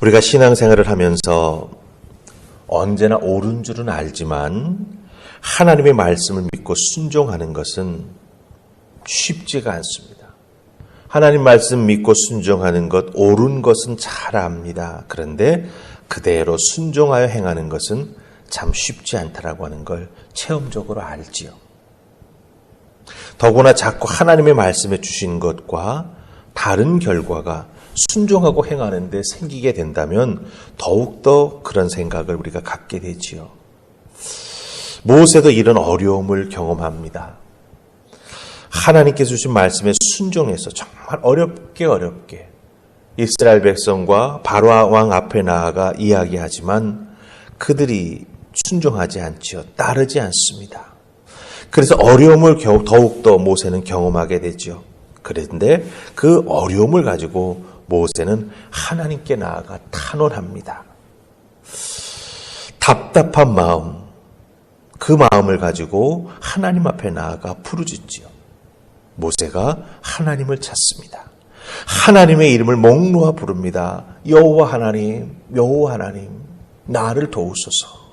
우리가 신앙생활을 하면서 언제나 옳은 줄은 알지만 하나님의 말씀을 믿고 순종하는 것은 쉽지가 않습니다. 하나님 말씀 믿고 순종하는 것, 옳은 것은 잘 압니다. 그런데 그대로 순종하여 행하는 것은 참 쉽지 않다라고 하는 걸 체험적으로 알지요. 더구나 자꾸 하나님의 말씀에 주신 것과 다른 결과가 순종하고 행하는 데 생기게 된다면 더욱더 그런 생각을 우리가 갖게 되지요. 모세도 이런 어려움을 경험합니다. 하나님께서 주신 말씀에 순종해서 정말 어렵게 이스라엘 백성과 바로 왕 앞에 나아가 이야기하지만 그들이 순종하지 않지요. 따르지 않습니다. 그래서 어려움을 더욱더 모세는 경험하게 되죠. 그런데 그 어려움을 가지고 모세는 하나님께 나아가 탄원합니다. 답답한 마음, 그 마음을 가지고 하나님 앞에 나아가 부르짖지요. 모세가 하나님을 찾습니다. 하나님의 이름을 목 놓아 부릅니다. 여호와 하나님, 여호와 하나님, 나를 도우소서.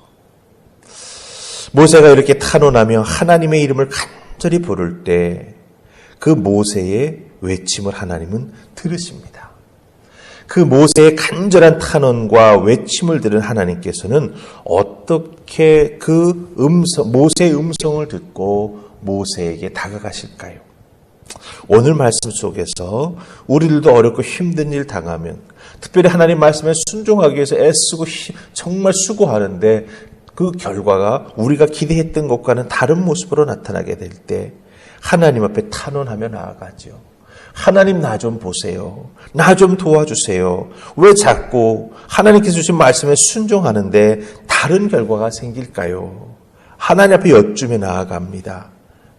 모세가 이렇게 탄원하며 하나님의 이름을 간절히 부를 때 그 모세의 외침을 하나님은 들으십니다. 그 모세의 간절한 탄원과 외침을 들은 하나님께서는 어떻게 그 모세의 음성을 듣고 모세에게 다가가실까요? 오늘 말씀 속에서 우리들도 어렵고 힘든 일 당하면 특별히 하나님 말씀에 순종하기 위해서 애쓰고 정말 수고하는데 그 결과가 우리가 기대했던 것과는 다른 모습으로 나타나게 될 때 하나님 앞에 탄원하며 나아가죠. 하나님 나 좀 보세요. 나 좀 도와주세요. 왜 자꾸 하나님께서 주신 말씀에 순종하는데 다른 결과가 생길까요? 하나님 앞에 여쭈며 나아갑니다.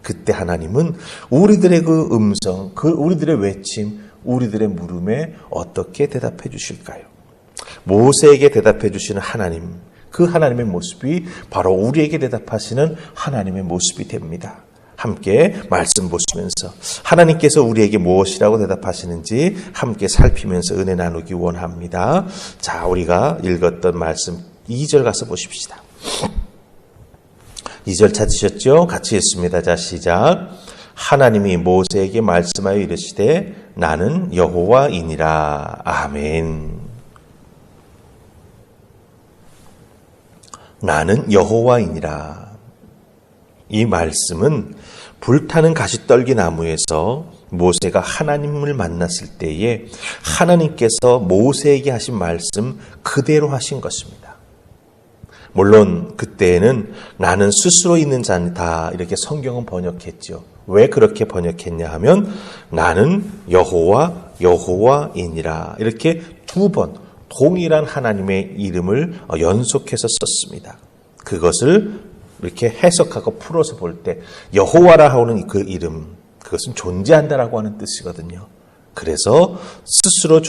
그때 하나님은 우리들의 그 음성, 우리들의 외침, 우리들의 물음에 어떻게 대답해 주실까요? 모세에게 대답해 주시는 하나님, 그 하나님의 모습이 바로 우리에게 대답하시는 하나님의 모습이 됩니다. 함께 말씀 보시면서 하나님께서 우리에게 무엇이라고 대답하시는지 함께 살피면서 은혜 나누기 원합니다. 자, 우리가 읽었던 말씀 2절 가서 보십시다. 2절 찾으셨죠? 같이 읽습니다. 자, 시작. 하나님이 모세에게 말씀하여 이르시되 나는 여호와이니라. 아멘. 나는 여호와이니라. 이 말씀은 불타는 가시떨기 나무에서 모세가 하나님을 만났을 때에 하나님께서 모세에게 하신 말씀 그대로 하신 것입니다. 물론 그때에는 나는 스스로 있는 자다 이렇게 성경은 번역했죠. 왜 그렇게 번역했냐 하면 나는 여호와이니라 이렇게 두 번 동일한 하나님의 이름을 연속해서 썼습니다. 그것을 이렇게 해석하고 풀어서 볼 때 여호와라 하는 그 이름, 그것은 존재한다라고 하는 뜻이거든요. 그래서 스스로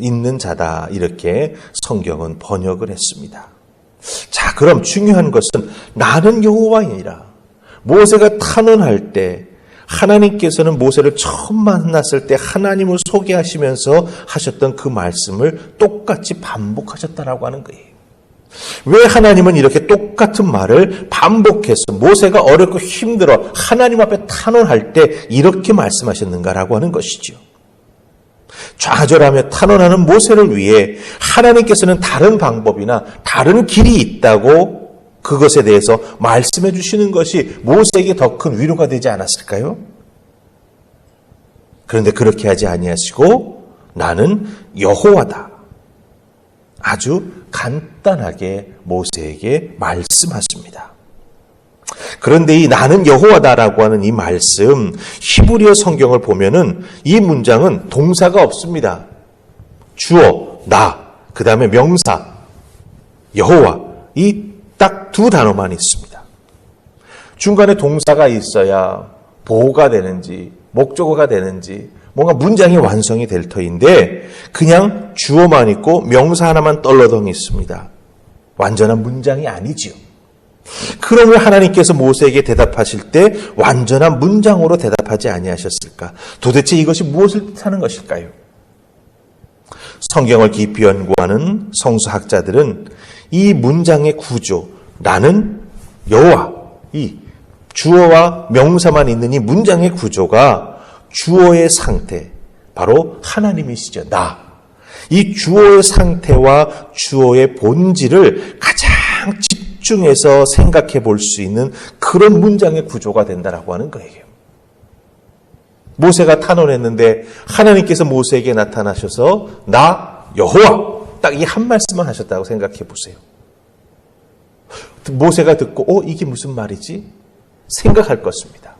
있는 자다 이렇게 성경은 번역을 했습니다. 자, 그럼 중요한 것은 나는 여호와이니라. 모세가 탄원할 때 하나님께서는 모세를 처음 만났을 때 하나님을 소개하시면서 하셨던 그 말씀을 똑같이 반복하셨다라고 하는 거예요. 왜 하나님은 이렇게 똑같은 말을 반복해서 모세가 어렵고 힘들어 하나님 앞에 탄원할 때 이렇게 말씀하셨는가라고 하는 것이죠. 좌절하며 탄원하는 모세를 위해 하나님께서는 다른 방법이나 다른 길이 있다고 그것에 대해서 말씀해 주시는 것이 모세에게 더 큰 위로가 되지 않았을까요? 그런데 그렇게 하지 아니하시고 나는 여호와다. 아주 간단하게 모세에게 말씀하십니다. 그런데 이 나는 여호와다라고 하는 이 말씀, 히브리어 성경을 보면은 이 문장은 동사가 없습니다. 주어, 나, 그 다음에 명사, 여호와, 이 딱 두 단어만 있습니다. 중간에 동사가 있어야 보호가 되는지, 목적어가 되는지, 뭔가 문장이 완성이 될 터인데 그냥 주어만 있고 명사 하나만 떨러덩 있습니다. 완전한 문장이 아니지요. 그러면 하나님께서 모세에게 대답하실 때 완전한 문장으로 대답하지 아니하셨을까? 도대체 이것이 무엇을 뜻하는 것일까요? 성경을 깊이 연구하는 성서학자들은 이 문장의 구조, 나는 여호와, 이 주어와 명사만 있는 이 문장의 구조가 주어의 상태, 바로 하나님이시죠. 나. 이 주어의 상태와 주어의 본질을 가장 집중해서 생각해 볼 수 있는 그런 문장의 구조가 된다라고 하는 거예요. 모세가 탄원했는데 하나님께서 모세에게 나타나셔서 나 여호와 딱 이 한 말씀만 하셨다고 생각해 보세요. 모세가 듣고 이게 무슨 말이지? 생각할 것입니다.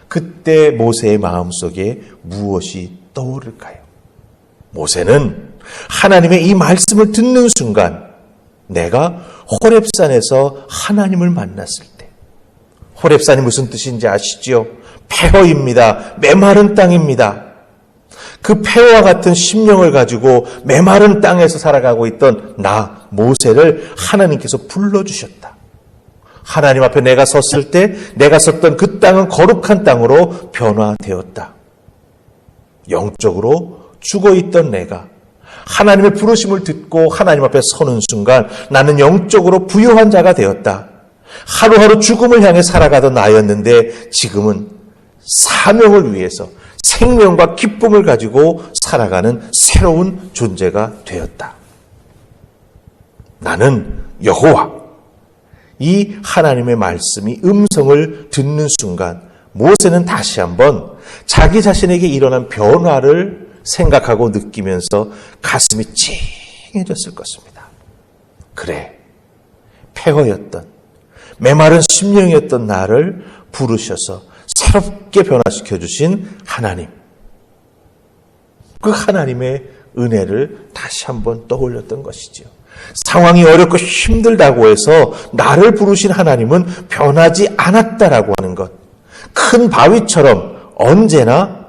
그때 모세의 마음속에 무엇이 떠오를까요? 모세는 하나님의 이 말씀을 듣는 순간 내가 호렙산에서 하나님을 만났을 때, 호렙산이 무슨 뜻인지 아시죠? 폐허입니다. 메마른 땅입니다. 그 폐허와 같은 심령을 가지고 메마른 땅에서 살아가고 있던 나 모세를 하나님께서 불러주셨다. 하나님 앞에 내가 섰을 때 내가 섰던 그 땅은 거룩한 땅으로 변화되었다. 영적으로 죽어있던 내가 하나님의 부르심을 듣고 하나님 앞에 서는 순간 나는 영적으로 부유한 자가 되었다. 하루하루 죽음을 향해 살아가던 나였는데 지금은 사명을 위해서 생명과 기쁨을 가지고 살아가는 새로운 존재가 되었다. 나는 여호와. 이 하나님의 말씀이 음성을 듣는 순간 모세는 다시 한번 자기 자신에게 일어난 변화를 생각하고 느끼면서 가슴이 찡해졌을 것입니다. 그래, 폐허였던 메마른 심령이었던 나를 부르셔서 새롭게 변화시켜 주신 하나님, 그 하나님의 은혜를 다시 한번 떠올렸던 것이지요. 상황이 어렵고 힘들다고 해서 나를 부르신 하나님은 변하지 않았다라고 하는 것. 큰 바위처럼 언제나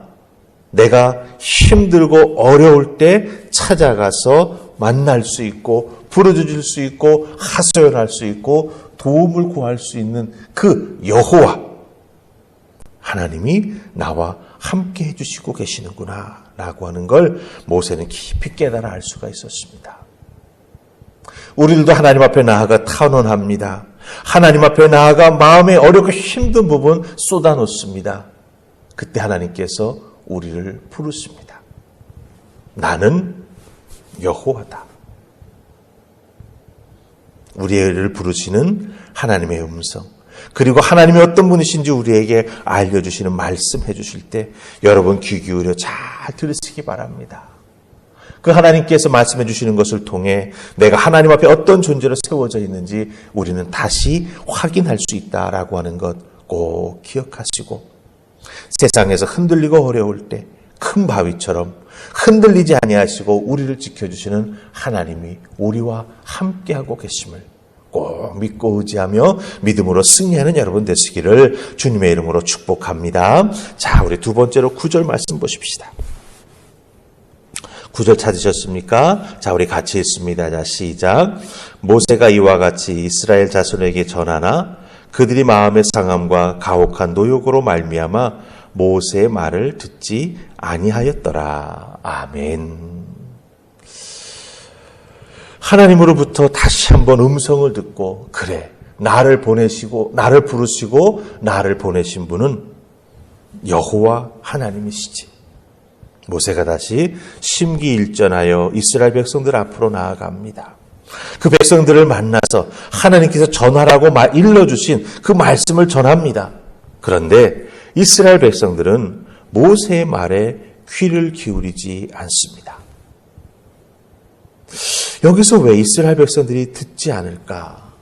내가 힘들고 어려울 때 찾아가서 만날 수 있고 부르짖을 수 있고 하소연할 수 있고 도움을 구할 수 있는 그 여호와 하나님이 나와 함께 해주시고 계시는구나 라고 하는 걸 모세는 깊이 깨달아 알 수가 있었습니다. 우리들도 하나님 앞에 나아가 탄원합니다. 하나님 앞에 나아가 마음에 어렵고 힘든 부분 쏟아놓습니다. 그때 하나님께서 우리를 부르십니다. 나는 여호와다. 우리를 부르시는 하나님의 음성, 그리고 하나님이 어떤 분이신지 우리에게 알려주시는 말씀해 주실 때 여러분 귀 기울여 잘 들으시기 바랍니다. 그 하나님께서 말씀해 주시는 것을 통해 내가 하나님 앞에 어떤 존재로 세워져 있는지 우리는 다시 확인할 수 있다라고 하는 것 꼭 기억하시고, 세상에서 흔들리고 어려울 때 큰 바위처럼 흔들리지 아니하시고 우리를 지켜주시는 하나님이 우리와 함께하고 계심을 꼭 믿고 의지하며 믿음으로 승리하는 여러분 되시기를 주님의 이름으로 축복합니다. 자, 우리 두 번째로 9절 말씀 보십시다. 9절 찾으셨습니까? 자, 우리 같이 읽습니다. 자, 시작. 모세가 이와 같이 이스라엘 자손에게 전하나 그들이 마음의 상함과 가혹한 노욕으로 말미암아 모세의 말을 듣지 아니하였더라. 아멘. 하나님으로부터 다시 한번 음성을 듣고, 그래, 나를 보내시고 나를 부르시고 나를 보내신 분은 여호와 하나님이시지. 모세가 다시 심기일전하여 이스라엘 백성들 앞으로 나아갑니다. 그 백성들을 만나서 하나님께서 전하라고 일러주신 그 말씀을 전합니다. 그런데 이스라엘 백성들은 모세의 말에 귀를 기울이지 않습니다. 여기서 왜 이스라엘 백성들이 듣지 않을까?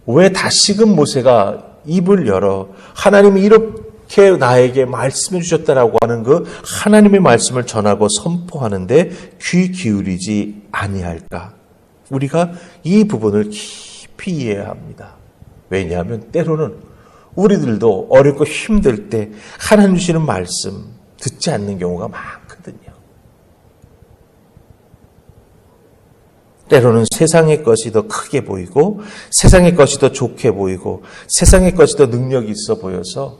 왜 다시금 모세가 입을 열어 하나님이 이렇게 나에게 말씀해 주셨다라고 하는 그 하나님의 말씀을 전하고 선포하는데 귀 기울이지 아니할까? 우리가 이 부분을 깊이 이해해야 합니다. 왜냐하면 때로는 우리들도 어렵고 힘들 때 하나님 주시는 말씀 듣지 않는 경우가 많거든요. 때로는 세상의 것이 더 크게 보이고 세상의 것이 더 좋게 보이고 세상의 것이 더 능력이 있어 보여서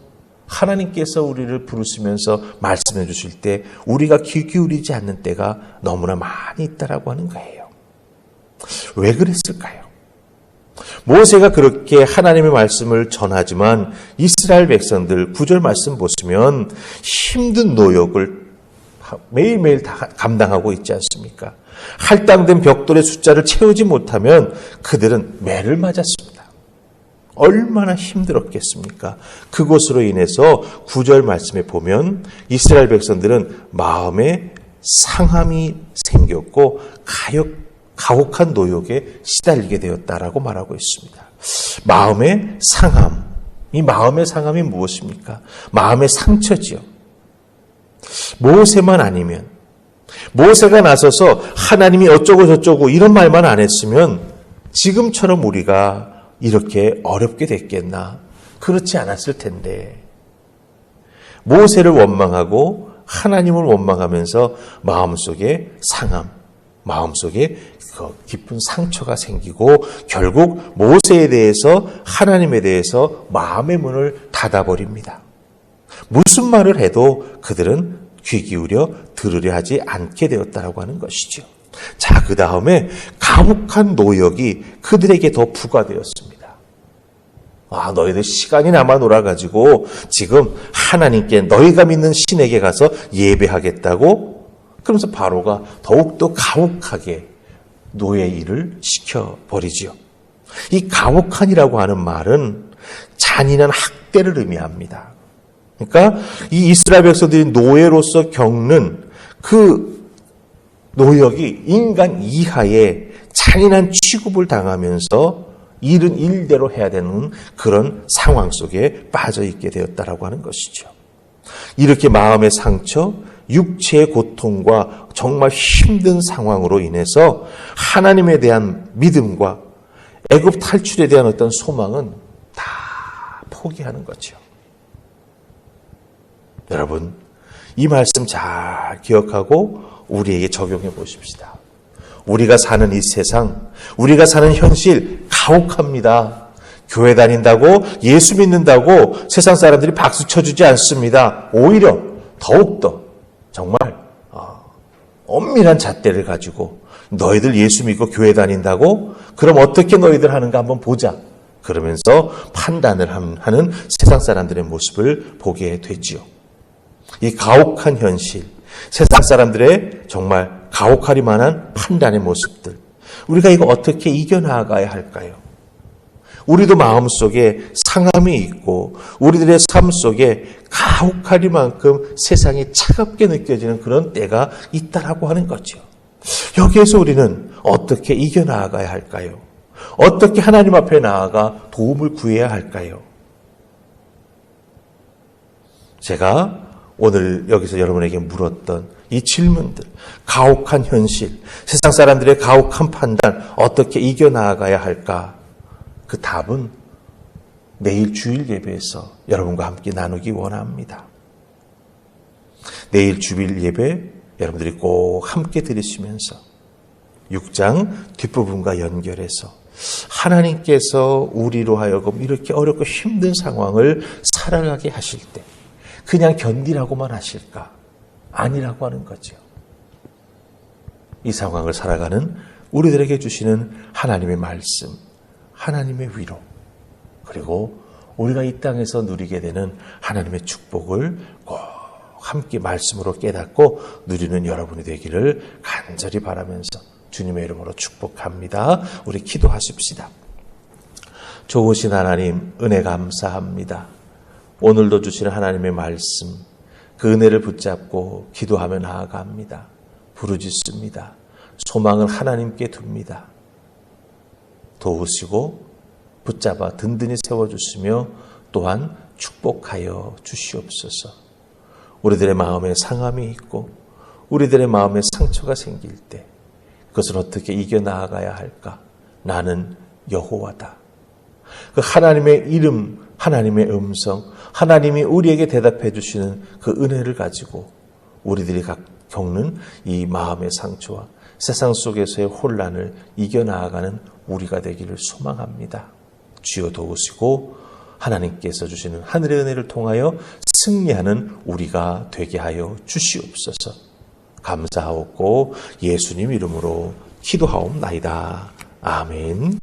하나님께서 우리를 부르시면서 말씀해 주실 때 우리가 귀 기울이지 않는 때가 너무나 많이 있다라고 하는 거예요. 왜 그랬을까요? 모세가 그렇게 하나님의 말씀을 전하지만 이스라엘 백성들 9절 말씀 보시면 힘든 노역을 매일매일 다 감당하고 있지 않습니까? 할당된 벽돌의 숫자를 채우지 못하면 그들은 매를 맞았습니다. 얼마나 힘들었겠습니까? 그것으로 인해서 9절 말씀에 보면 이스라엘 백성들은 마음에 상함이 생겼고 가혹한 노역에 시달리게 되었다라고 말하고 있습니다. 마음의 상함. 이 마음의 상함이 무엇입니까? 마음의 상처지요. 모세만 아니면, 모세가 나서서 하나님이 어쩌고 저쩌고 이런 말만 안 했으면 지금처럼 우리가 이렇게 어렵게 됐겠나? 그렇지 않았을 텐데. 모세를 원망하고 하나님을 원망하면서 마음속에 상함, 마음속에 깊은 상처가 생기고 결국 모세에 대해서 하나님에 대해서 마음의 문을 닫아버립니다. 무슨 말을 해도 그들은 귀 기울여 들으려 하지 않게 되었다라고 하는 것이죠. 자, 그 다음에 가혹한 노역이 그들에게 더 부과되었습니다. 너희들 시간이 남아 놀아가지고 지금 하나님께 너희가 믿는 신에게 가서 예배하겠다고? 그러면서 바로가 더욱더 가혹하게 노예 일을 시켜버리지요. 이 가혹한이라고 하는 말은 잔인한 학대를 의미합니다. 그러니까 이 이스라엘 백성들이 노예로서 겪는 그 노역이 인간 이하의 잔인한 취급을 당하면서 일은 일대로 해야 되는 그런 상황 속에 빠져 있게 되었다라고 하는 것이죠. 이렇게 마음의 상처, 육체의 고통과 정말 힘든 상황으로 인해서 하나님에 대한 믿음과 애굽 탈출에 대한 어떤 소망은 다 포기하는 거죠. 여러분, 이 말씀 잘 기억하고 우리에게 적용해 보십시다. 우리가 사는 이 세상, 우리가 사는 현실 가혹합니다. 교회 다닌다고, 예수 믿는다고 세상 사람들이 박수 쳐주지 않습니다. 오히려 더욱더 정말 엄밀한 잣대를 가지고 너희들 예수 믿고 교회 다닌다고? 그럼 어떻게 너희들 하는가 한번 보자. 그러면서 판단을 하는 세상 사람들의 모습을 보게 되지요. 이 가혹한 현실, 세상 사람들의 정말 가혹하리만한 판단의 모습들, 우리가 이거 어떻게 이겨나가야 할까요? 우리도 마음속에 상함이 있고 우리들의 삶 속에 가혹하리만큼 세상이 차갑게 느껴지는 그런 때가 있다라고 하는 거죠. 여기에서 우리는 어떻게 이겨나가야 할까요? 어떻게 하나님 앞에 나아가 도움을 구해야 할까요? 제가 오늘 여기서 여러분에게 물었던 이 질문들, 가혹한 현실, 세상 사람들의 가혹한 판단, 어떻게 이겨나가야 할까? 그 답은 내일 주일 예배에서 여러분과 함께 나누기 원합니다. 내일 주일 예배 여러분들이 꼭 함께 들으시면서 6장 뒷부분과 연결해서 하나님께서 우리로 하여금 이렇게 어렵고 힘든 상황을 살아가게 하실 때 그냥 견디라고만 하실까? 아니라고 하는 거죠. 이 상황을 살아가는 우리들에게 주시는 하나님의 말씀, 하나님의 위로, 그리고 우리가 이 땅에서 누리게 되는 하나님의 축복을 꼭 함께 말씀으로 깨닫고 누리는 여러분이 되기를 간절히 바라면서 주님의 이름으로 축복합니다. 우리 기도하십시다. 좋으신 하나님, 은혜 감사합니다. 오늘도 주시는 하나님의 말씀, 그 은혜를 붙잡고 기도하며 나아갑니다. 부르짖습니다. 소망을 하나님께 둡니다. 도우시고 붙잡아 든든히 세워주시며 또한 축복하여 주시옵소서. 우리들의 마음에 상함이 있고 우리들의 마음에 상처가 생길 때 그것을 어떻게 이겨나가야 할까? 나는 여호와다. 그 하나님의 이름, 하나님의 음성, 하나님이 우리에게 대답해 주시는 그 은혜를 가지고 우리들이 겪는 이 마음의 상처와 세상 속에서의 혼란을 이겨나가는 우리가 되기를 소망합니다. 주여 도우시고 하나님께서 주시는 하늘의 은혜를 통하여 승리하는 우리가 되게 하여 주시옵소서. 감사하옵고 예수님 이름으로 기도하옵나이다. 아멘.